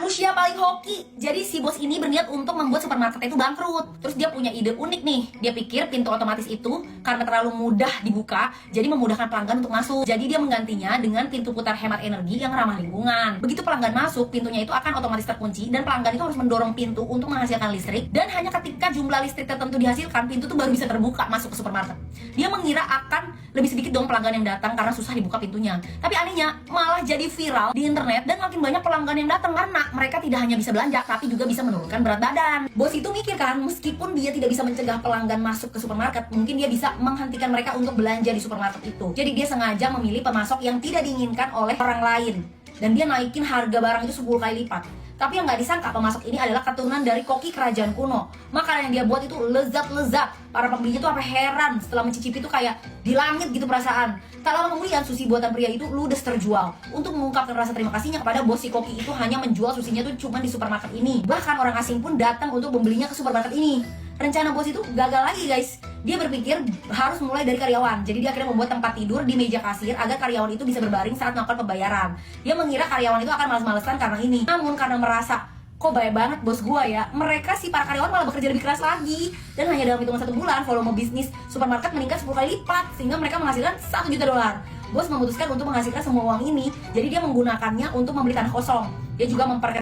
manusia paling hoki. Jadi si bos ini berniat untuk membuat supermarketnya itu bangkrut. Terus dia punya ide unik nih. Dia pikir pintu otomatis itu karena terlalu mudah dibuka, jadi memudahkan pelanggan untuk masuk. Jadi dia menggantinya dengan pintu putar hemat energi yang ramah lingkungan. Begitu pelanggan masuk, pintunya itu akan otomatis terkunci dan pelanggan itu harus mendorong pintu untuk menghasilkan listrik. Dan hanya ketika jumlah listrik tertentu dihasilkan, pintu itu baru bisa terbuka masuk ke supermarket. Dia mengira akan lebih sedikit dong pelanggan yang datang karena susah dibuka pintunya. Tapi anehnya malah jadi viral di internet dan makin banyak pelanggan yang datang karena mereka tidak hanya bisa belanja tapi juga bisa menurunkan berat badan. Bos itu mikir kan, meskipun dia tidak bisa mencegah pelanggan masuk ke supermarket, mungkin dia bisa menghentikan mereka untuk belanja di supermarket itu. Jadi dia sengaja memilih pemasok yang tidak diinginkan oleh orang lain dan dia naikin harga barang itu 10 kali lipat. Tapi yang nggak disangka pemasok ini adalah keturunan dari koki kerajaan kuno. Makanan yang dia buat itu lezat-lezat. Para pembeli itu heran setelah mencicipi itu kayak di langit gitu perasaan. Tak lama kemudian sushi buatan pria itu ludes terjual. Untuk mengungkapkan rasa terima kasihnya kepada bos si koki itu hanya menjual susinya tuh cuma di supermarket ini. Bahkan orang asing pun datang untuk membelinya ke supermarket ini. Rencana bos itu gagal lagi guys. Dia berpikir harus mulai dari karyawan. Jadi dia akhirnya membuat tempat tidur di meja kasir agar karyawan itu bisa berbaring saat melakukan pembayaran. Dia mengira karyawan itu akan malas-malesan karena ini. Namun karena merasa kok baik banget bos gua ya, mereka si para karyawan malah bekerja lebih keras lagi. Dan hanya dalam hitungan 1 bulan volume bisnis supermarket meningkat 10 kali lipat sehingga mereka menghasilkan $1 juta. Bos memutuskan untuk menghasilkan semua uang ini, jadi dia menggunakannya untuk membeli tanah kosong. Dia juga memperkenalkan